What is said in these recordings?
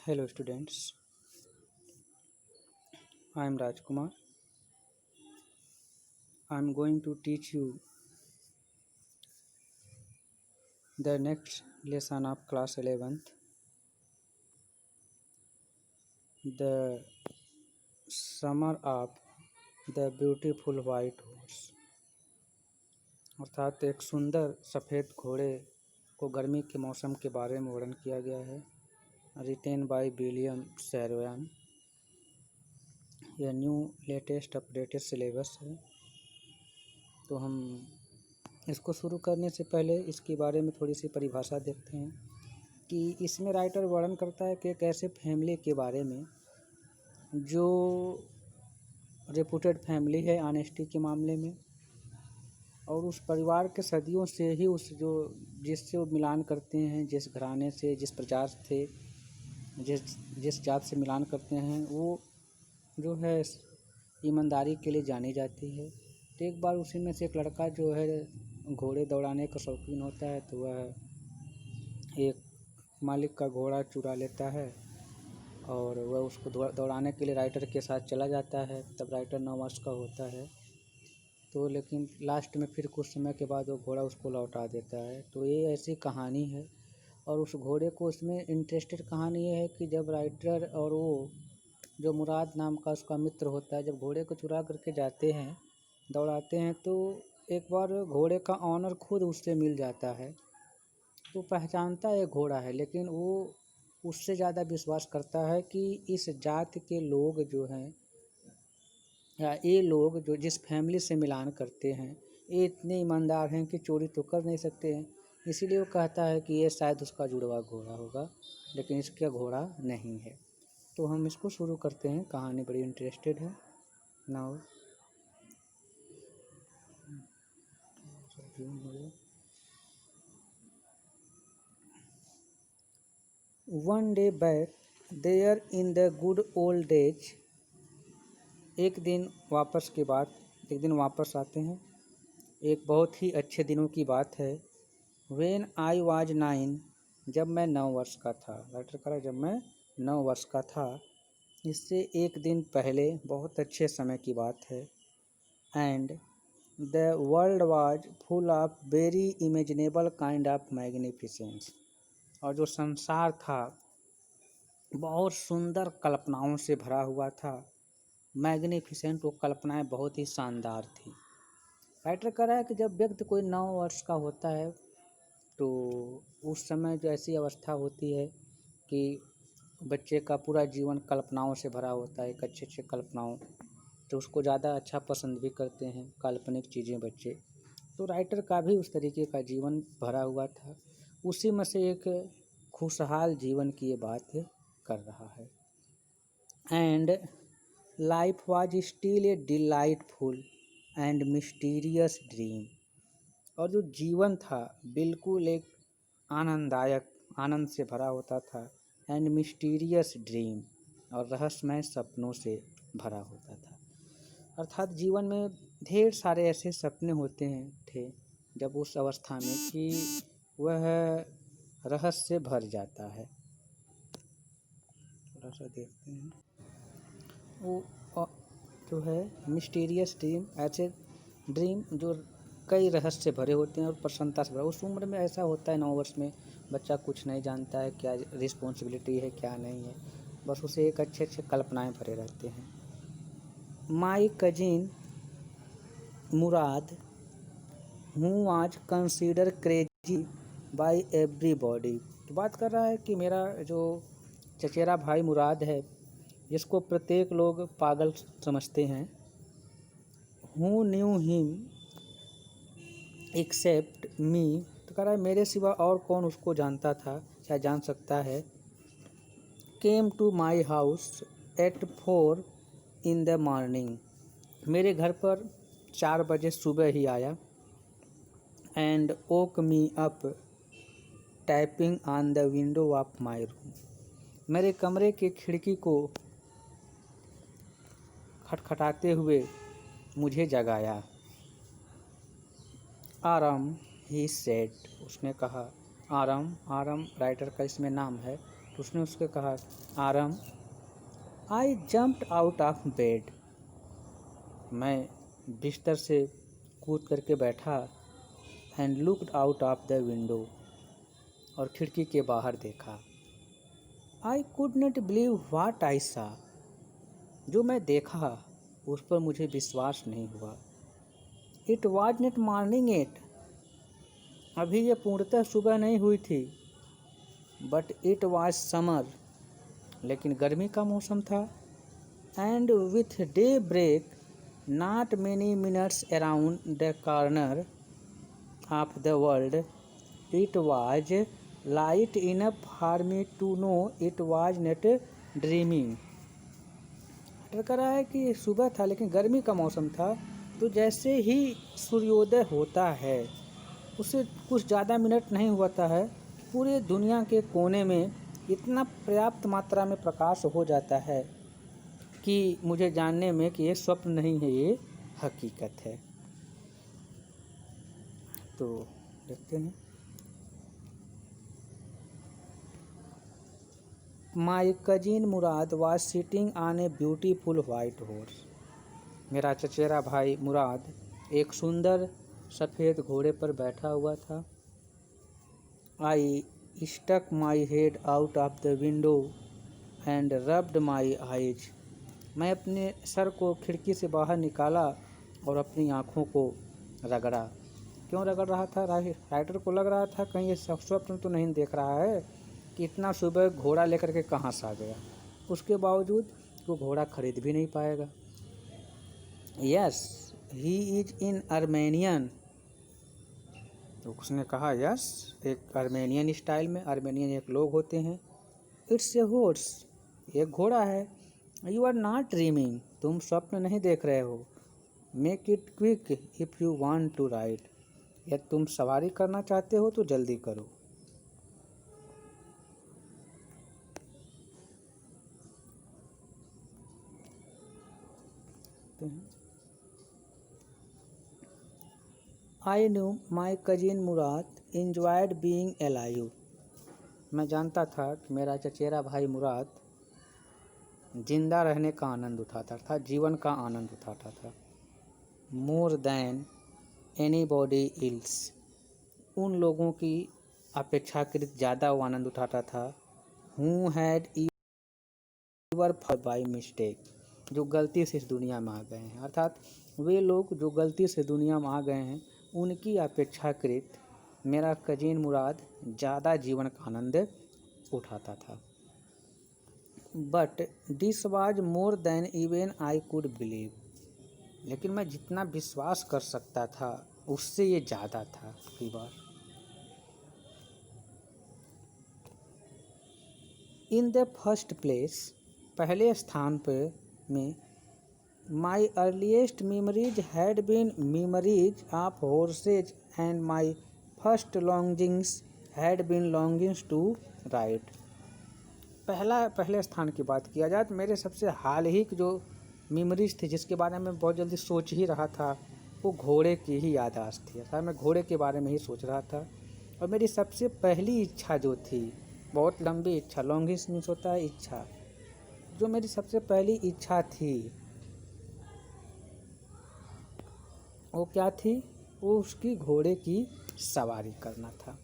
Hello students, I am Rajkumar. I am going to teach you the next lesson of class 11th, the summer of the beautiful white horse। अर्थात एक सुंदर सफ़ेद घोड़े को गर्मी के मौसम के बारे में वर्णन किया गया है। Written by William Saroyan. यह न्यू लेटेस्ट अपडेटेड सिलेबस है। तो हम इसको शुरू करने से पहले इसके बारे में थोड़ी सी परिभाषा देखते हैं कि इसमें राइटर वर्णन करता है कि एक ऐसे फैमिली के बारे में जो रेपुटेड फैमिली है ऑनेस्टी के मामले में, और उस परिवार के सदियों से ही जिससे वो मिलान करते हैं, जिस घराने से, जिस प्रजा से, जिस जात से मिलान करते हैं, वो जो है ईमानदारी के लिए जानी जाती है। तो एक बार उसी में से एक लड़का जो है घोड़े दौड़ाने का शौकीन होता है, तो वह एक मालिक का घोड़ा चुरा लेता है और वह उसको दौड़ाने के लिए राइटर के साथ चला जाता है। तब राइटर 9 वर्ष का होता है। तो लेकिन लास्ट में फिर कुछ समय के बाद वो घोड़ा उसको लौटा देता है। तो ये ऐसी कहानी है। और उस घोड़े को इसमें इंटरेस्टेड कहानी ये है कि जब राइटर और वो जो मुराद नाम का उसका मित्र होता है, जब घोड़े को चुरा करके जाते हैं, दौड़ाते हैं, तो एक बार घोड़े का ऑनर खुद उससे मिल जाता है। तो पहचानता है घोड़ा है, लेकिन वो उससे ज़्यादा विश्वास करता है कि इस जात के लोग जो हैं, या ये लोग जो जिस फैमिली से मिलान करते हैं, ये इतने ईमानदार हैं कि चोरी तो कर नहीं सकते हैं। इसीलिए वो कहता है कि ये शायद उसका जुड़वा घोड़ा होगा, लेकिन इसका घोड़ा नहीं है। तो हम इसको शुरू करते हैं। कहानी बड़ी इंटरेस्टेड है। Now one day back there in the good old days. एक दिन वापस आते हैं। एक बहुत ही अच्छे दिनों की बात है। व्हेन आई वाज 9, जब मैं 9 वर्ष का था। राइटर कह रहा है जब मैं 9 वर्ष का था। इससे एक दिन पहले बहुत अच्छे समय की बात है। And the world was full of very imaginable kind of magnificence. और जो संसार था बहुत सुंदर कल्पनाओं से भरा हुआ था। मैग्निफिसेंट, वो कल्पनाएं बहुत ही शानदार थी। राइटर कह रहा है कि जब व्यक्ति कोई 9 वर्ष का होता है, तो उस समय जो ऐसी अवस्था होती है कि बच्चे का पूरा जीवन कल्पनाओं से भरा होता है, एक अच्छे कल्पनाओं, तो उसको ज़्यादा अच्छा पसंद भी करते हैं काल्पनिक चीज़ें बच्चे। तो राइटर का भी उस तरीके का जीवन भरा हुआ था। उसी में से एक खुशहाल जीवन की ये बात कर रहा है। And life was still a delightful and mysterious dream. और जो जीवन था बिल्कुल एक आनंददायक, आनंद से भरा होता था। एंड मिस्टीरियस ड्रीम, और रहस्यमय सपनों से भरा होता था। अर्थात जीवन में ढेर सारे ऐसे सपने होते थे जब उस अवस्था में कि वह रहस्य से भर जाता है। थोड़ा सा देखते हैं। वो जो है मिस्टीरियस ड्रीम, ऐसे ड्रीम जो कई रहस्य से भरे होते हैं और प्रसन्नता से भरे। उस उम्र में ऐसा होता है, 9 वर्ष में बच्चा कुछ नहीं जानता है, क्या रिस्पॉन्सिबिलिटी है क्या नहीं है, बस उसे एक अच्छे कल्पनाएं भरे रहते हैं। माई कजिन मुराद हूँ was consider crazy by everybody. तो बात कर रहा है कि मेरा जो चचेरा भाई मुराद है, जिसको प्रत्येक लोग पागल समझते हैं। हु न्यू हिम एक्सेप्ट मी। तो कह रहा है मेरे सिवा और कौन उसको जानता था या जान सकता है। Came to my house at 4 in the morning. मेरे घर पर 4 बजे सुबह ही आया। And woke me up tapping on the window of my room. मेरे कमरे के खिड़की को खटखटाते हुए मुझे जगाया। आराम ही सेड, उसने कहा। आराम राइटर का इसमें नाम है। उसने उसके कहा, Aram, I jumped out of bed. मैं बिस्तर से कूद करके बैठा। And looked out of the window, और खिड़की के बाहर देखा। I could not believe what I saw. जो मैं देखा उस पर मुझे विश्वास नहीं हुआ। It was not morning yet. अभी ये पूर्णतः सुबह नहीं हुई थी। But it was summer. लेकिन गर्मी का मौसम था। And with daybreak not many minutes around the corner of the world it was light enough for me to know it was not dreaming. कर रहा है कि सुबह था लेकिन गर्मी का मौसम था, तो जैसे ही सूर्योदय होता है उससे कुछ ज़्यादा मिनट नहीं होता है, पूरे दुनिया के कोने में इतना पर्याप्त मात्रा में प्रकाश हो जाता है कि मुझे जानने में कि ये स्वप्न नहीं है, ये हकीकत है। तो देखते हैं। माई cousin Murad was sitting on a beautiful white horse. मेरा चचेरा भाई मुराद एक सुंदर सफ़ेद घोड़े पर बैठा हुआ था। I stuck my head out of the window and rubbed my eyes. मैं अपने सर को खिड़की से बाहर निकाला और अपनी आँखों को रगड़ा। क्यों रगड़ रहा था? राइटर को लग रहा था कहीं ये स्वप्न तो नहीं देख रहा है कि इतना सुबह घोड़ा लेकर के कहाँ से आ गया। उसके बावजूद वो घोड़ा खरीद भी नहीं पाएगा। Yes he is in Armenian. तो उसने कहा यस, एक आर्मेनियन स्टाइल में। आर्मेनियन एक लोग होते हैं। इट्स ए हॉर्स, एक घोड़ा है। यू आर नॉट ड्रीमिंग, तुम स्वप्न नहीं देख रहे हो। Make it quick if you want to ride, यदि तुम सवारी करना चाहते हो तो जल्दी करो। I knew my cousin Mourad enjoyed being alive। मैं जानता था कि मेरा चचेरा भाई मुराद जिंदा रहने का आनंद उठाता था, जीवन का आनंद उठाता था। More than any body ills, उन लोगों की अपेक्षाकृत ज़्यादा वो आनंद उठाता था। हु हैड ईवर बाई मिस्टेक, जो गलती से इस दुनिया में आ गए हैं। अर्थात वे लोग जो गलती से दुनिया में आ गए हैं उनकी अपेक्षाकृत मेरा कजीन मुराद ज़्यादा जीवन का आनंद उठाता था। But this was more than even I could believe, लेकिन मैं जितना विश्वास कर सकता था उससे ये ज़्यादा था। कई बार इन द फर्स्ट प्लेस, पहले स्थान पर में, my earliest memories had been memories of horses and my first longings had been longings to ride. पहले स्थान की बात किया जाए तो मेरे सबसे हाल ही की जो मेमोरीज थी जिसके बारे में बहुत जल्दी सोच ही रहा था वो घोड़े की ही याददाश्त थी। अर्थात मैं घोड़े के बारे में ही सोच रहा था। और मेरी सबसे पहली इच्छा जो थी, बहुत लंबी इच्छा, लॉन्गिस्ट मीन्स होता है इच्छा, जो मेरी सबसे पहली इच्छा थी वो क्या थी? वो उसकी घोड़े की सवारी करना था।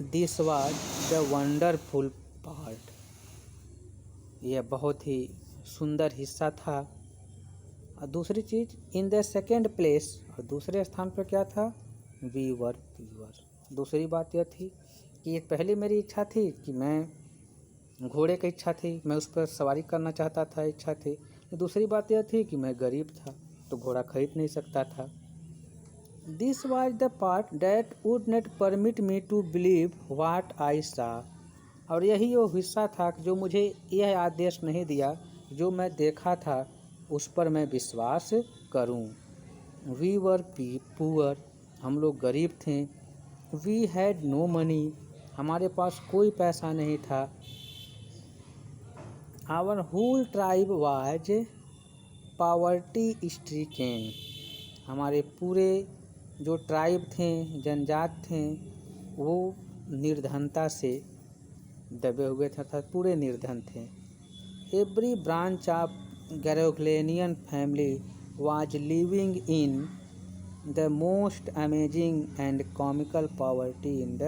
This was the wonderful part, यह बहुत ही सुंदर हिस्सा था। और दूसरी चीज़, इन द सेकेंड प्लेस, और दूसरे स्थान पर क्या था? We were poor. दूसरी बात यह थी कि ये पहली मेरी इच्छा थी कि मैं घोड़े की इच्छा थी, मैं उस पर सवारी करना चाहता था, इच्छा थी। दूसरी बात यह थी कि मैं गरीब था तो घोड़ा खरीद नहीं सकता था। This was the part that would not permit me to believe what I saw, और यही वो हिस्सा था जो मुझे यह आदेश नहीं दिया जो मैं देखा था उस पर मैं विश्वास करूं। वी वर पुअर, हम लोग गरीब थे। वी हैड नो मनी, हमारे पास कोई पैसा नहीं था। Our whole tribe was poverty stricken, हमारे पूरे जो ट्राइब थे, जनजात थे, वो निर्धनता से दबे हुए थे, अर्थात पूरे निर्धन थे। Every branch of Garoghlanian family was living in the most amazing and comical poverty in the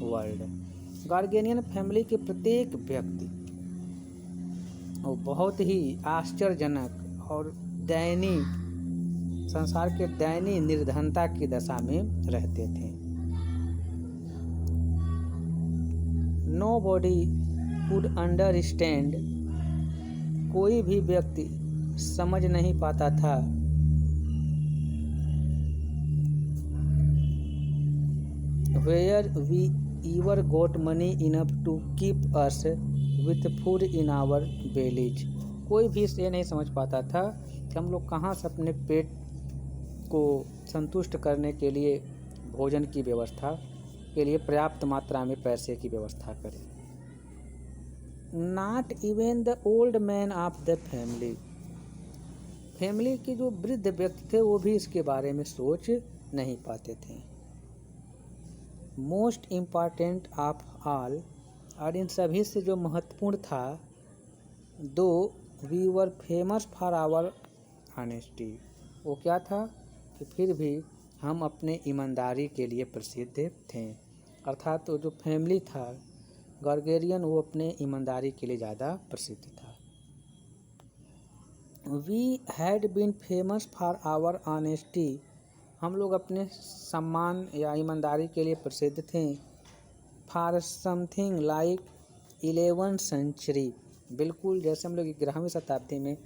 world. Garoghlanian family के प्रत्येक व्यक्ति वो बहुत ही आश्चर्यजनक और दयनीय, संसार के दयनीय निर्धनता की दशा में रहते थे। Nobody could understand, कोई भी व्यक्ति समझ नहीं पाता था where we ever got money enough to keep us with food in our bellies। कोई भी ये नहीं समझ पाता था कि हम लोग कहाँ से अपने पेट को संतुष्ट करने के लिए भोजन की व्यवस्था के लिए पर्याप्त मात्रा में पैसे की व्यवस्था करें। Not even the old man of the family के जो वृद्ध व्यक्ति थे वो भी इसके बारे में सोच नहीं पाते थे। मोस्ट इम्पॉर्टेंट ऑफ ऑल, और इन सभी से जो महत्वपूर्ण था, दो we were famous for our honesty, वो क्या था कि फिर भी हम अपने ईमानदारी के लिए प्रसिद्ध थे। अर्थात वो जो फैमिली था गार्गेरियन, वो अपने ईमानदारी के लिए ज़्यादा प्रसिद्ध था। We had been famous for our honesty, हम लोग अपने सम्मान या ईमानदारी के लिए प्रसिद्ध थे। For something like 11th century, बिल्कुल जैसे हम लोग 11वीं शताब्दी में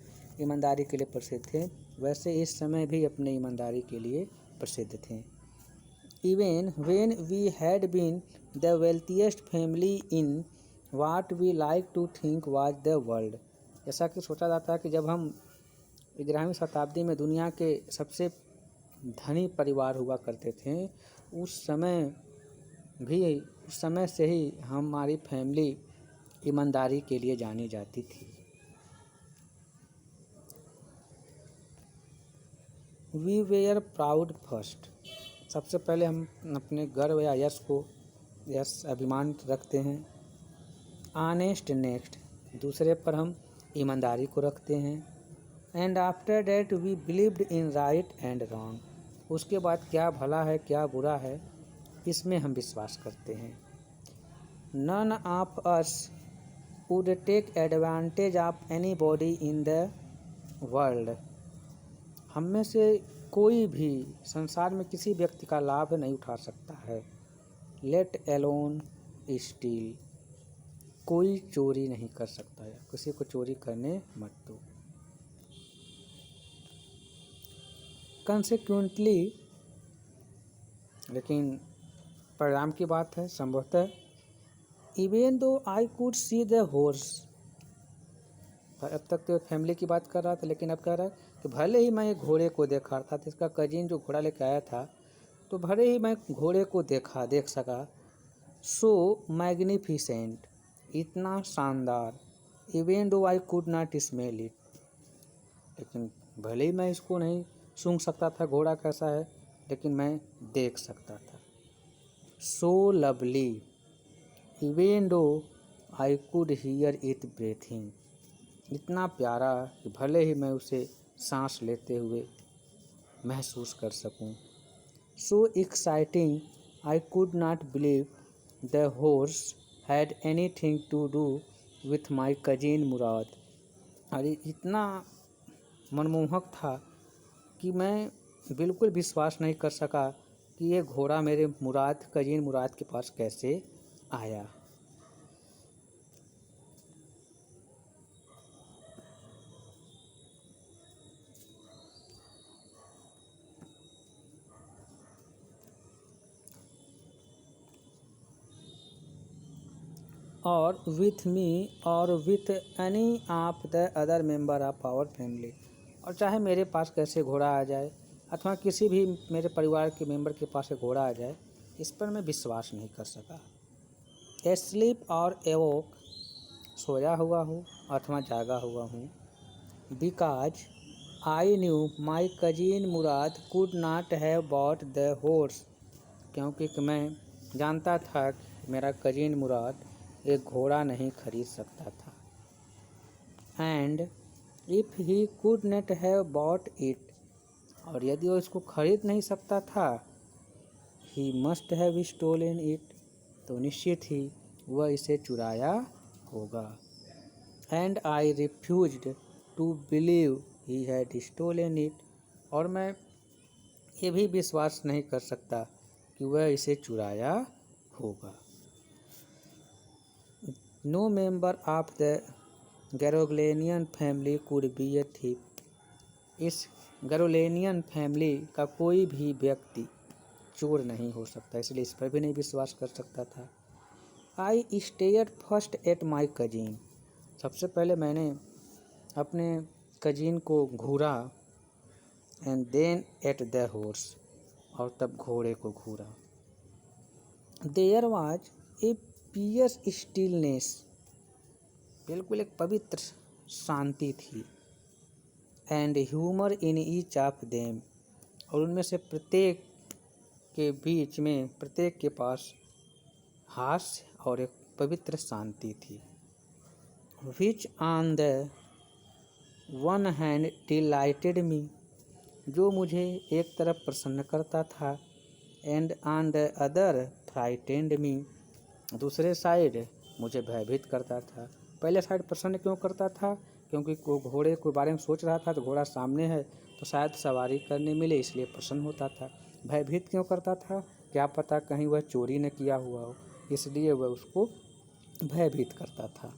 ईमानदारी के लिए प्रसिद्ध थे, वैसे इस समय भी अपने ईमानदारी के लिए प्रसिद्ध थे। Even when we had been the wealthiest family in what we like to think was the world, ऐसा कि सोचा जाता है कि जब हम 11वीं शताब्दी में दुनिया के सबसे धनी परिवार हुआ करते थे, उस समय से ही हमारी फैमिली ईमानदारी के लिए जानी जाती थी। वी वेयर प्राउड फर्स्ट, सबसे पहले हम अपने गर्व या यश अभिमान रखते हैं। ऑनेस्ट नेक्स्ट, दूसरे पर हम ईमानदारी को रखते हैं। And after that we believed in right and wrong, उसके बाद क्या भला है क्या बुरा है इसमें हम विश्वास करते हैं। None of us would take advantage of anybody in the world, हम में से कोई भी संसार में किसी व्यक्ति का लाभ नहीं उठा सकता है। लेट एलोन स्टील, कोई चोरी नहीं कर सकता है, किसी को चोरी करने मत दो। कंसिक्वेंटली, लेकिन परिणाम की बात है संभवतः, even though I could see the horse, अब तक तो फैमिली की बात कर रहा था, लेकिन अब कह रहा है कि भले ही मैं घोड़े को देखा था, तो इसका कजिन जो घोड़ा लेकर आया था, तो भले ही मैं घोड़े को देख सका। सो मैग्निफिसेंट, इतना शानदार। Even though I could not smell it, लेकिन भले ही मैं इसको नहीं सूंघ सकता था घोड़ा कैसा है, लेकिन मैं देख सकता था। So lovely, even though I could hear it breathing, इतना प्यारा कि भले ही मैं उसे सांस लेते हुए महसूस कर सकूं। So exciting, I could not believe the horse had anything to do with my cousin Mourad, अरे इतना मनमोहक था कि मैं बिल्कुल विश्वास नहीं कर सका कि ये घोड़ा मेरे कजिन मुराद के पास कैसे आया। और विथ मी और with any of the other member of our family, और चाहे मेरे पास कैसे घोड़ा आ जाए अथवा किसी भी मेरे परिवार के मेंबर के पास घोड़ा आ जाए, इस पर मैं विश्वास नहीं कर सका। एस्लीप और एवोक, सोया हुआ हूँ अथवा जागा हुआ हूँ। Because I knew my cousin Murad could not have bought the horse, क्योंकि मैं जानता था कि मेरा कजिन मुराद एक घोड़ा नहीं खरीद सकता था। And if he could not have bought it, और यदि वो इसको खरीद नहीं सकता था, he must have stolen it, तो निश्चित ही वह इसे चुराया होगा। And I refused to believe he had stolen it, और मैं ये भी विश्वास नहीं कर सकता कि वह इसे चुराया होगा। No member of the Garoghlanian family could be a thief, इस गैरोलेनियन फैमिली का कोई भी व्यक्ति चोर नहीं हो सकता, इसलिए इस पर भी नहीं विश्वास कर सकता था। I stare first at my cousin, सबसे पहले मैंने अपने कजिन को घूरा, and then at the horse, और तब घोड़े को घूरा। There was a pious stillness, बिल्कुल एक पवित्र शांति थी। And humour in each of them, और उनमें से प्रत्येक के बीच में, प्रत्येक के पास हास्य और एक पवित्र शांति थी। Which on the one hand delighted me, जो मुझे एक तरफ प्रसन्न करता था, and on the other frightened me, दूसरे साइड मुझे भयभीत करता था। पहले साइड प्रसन्न क्यों करता था? क्योंकि वो घोड़े के बारे में सोच रहा था, तो घोड़ा सामने है तो शायद सवारी करने मिले, इसलिए प्रसन्न होता था। भयभीत क्यों करता था? क्या पता कहीं वह चोरी न किया हुआ हो, इसलिए वह उसको भयभीत करता था।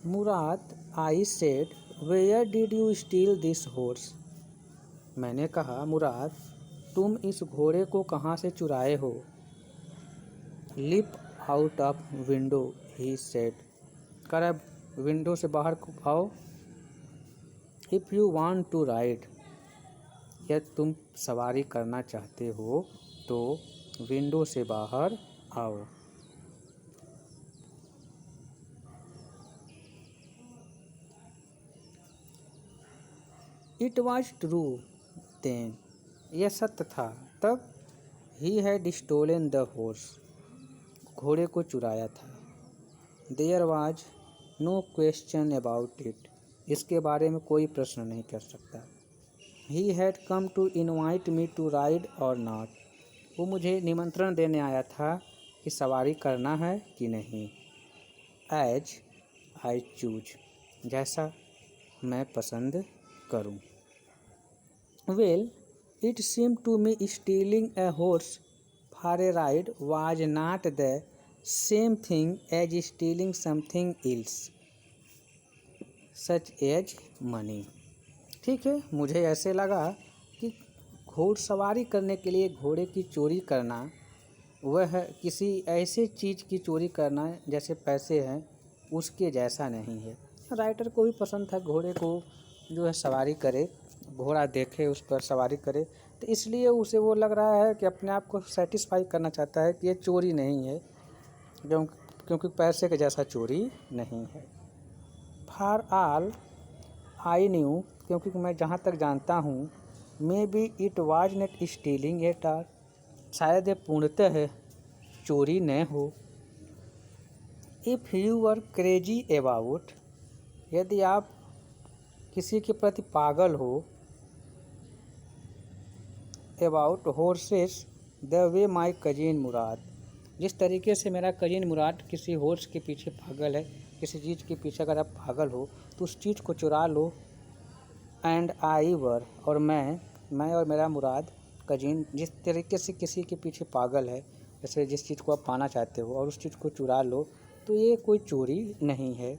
Mourad, I said, where did you steal this horse, मैंने कहा, मुराद, तुम इस घोड़े को कहाँ से चुराए हो? Leap out of window, he said, कर अब विंडो से बाहर आओ। If you want to ride, यदि तुम सवारी करना चाहते हो तो विंडो से बाहर आओ। इट वॉज ट्रू देन, यह सत्य था तब। He had stolen the horse, घोड़े को चुराया था। There was no question about it, इसके बारे में कोई प्रश्न नहीं कर सकता। He had come to invite me to ride और नॉट, वो मुझे निमंत्रण देने आया था कि सवारी करना है कि नहीं। एज आई चूज, जैसा मैं पसंद करूं। Well, it seem to me stealing a horse for a ride was not the same thing as stealing something else such as money. ठीक है, मुझे ऐसे लगा कि घोड़सवारी करने के लिए घोड़े की चोरी करना वह किसी ऐसे चीज़ की चोरी करना जैसे पैसे हैं, उसके जैसा नहीं है। राइटर को भी पसंद था घोड़े को जो है सवारी करे, घोड़ा देखे उस पर सवारी करे, तो इसलिए उसे वो लग रहा है कि अपने आप को सेटिस्फाई करना चाहता है कि ये चोरी नहीं है, क्योंकि पैसे के जैसा चोरी नहीं है। फॉर ऑल आई न्यू, क्योंकि मैं जहाँ तक जानता हूँ, maybe it was not stealing at all, शायद ये पूर्णतः चोरी न हो। If you were crazy about, यदि आप किसी के प्रति पागल हो, about horses the way my cousin Mourad, जिस तरीके से मेरा कजिन मुराद किसी हॉर्स के पीछे पागल है, किसी चीज़ के पीछे अगर आप पागल हो तो उस चीज़ को चुरा लो। एंड आई वर, और मैं और मेरा मुराद कजिन जिस तरीके से किसी के पीछे पागल है, जैसे जिस चीज़ को आप पाना चाहते हो और उस चीज़ को चुरा लो, तो ये कोई चोरी नहीं है।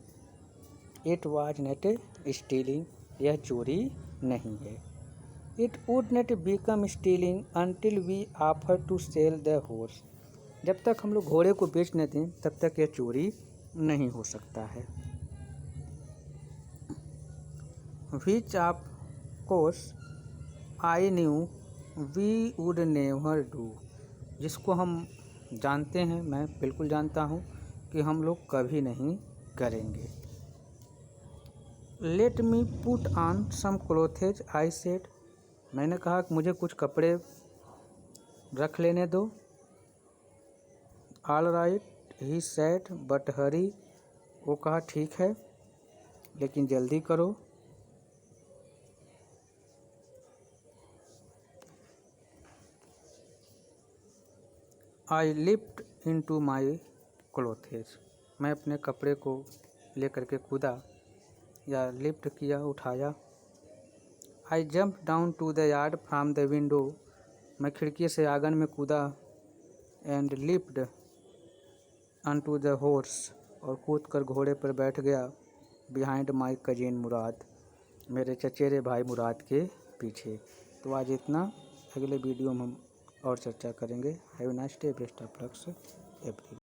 इट वाज नॉट स्टीलिंग, यह चोरी नहीं है। It would not become stealing until we offer to sell the horse, जब तक हम लोग घोड़े को बेच न दें तब तक यह चोरी नहीं हो सकता है। Which of course I knew we would never do, जिसको हम जानते हैं, मैं बिल्कुल जानता हूँ कि हम लोग कभी नहीं करेंगे। Let me put on some clothes, I said, मैंने कहा कि मुझे कुछ कपड़े रख लेने दो। All right he said but hurry, वो कहा ठीक है लेकिन जल्दी करो। आई लिफ्ट इनटू माई क्लोथेज, मैं अपने कपड़े को लेकर के कूदा या लिफ्ट किया, उठाया। I jump down to the yard from the window, मैं खिड़की से आंगन में कूदा। And leapt unto the horse, और कूद कर घोड़े पर बैठ गया। बिहाइंड माई कजिन मुराद, मेरे चचेरे भाई मुराद के पीछे। तो आज इतना, अगले वीडियो में हम और चर्चा करेंगे। Have a nice day, best of lux everyone.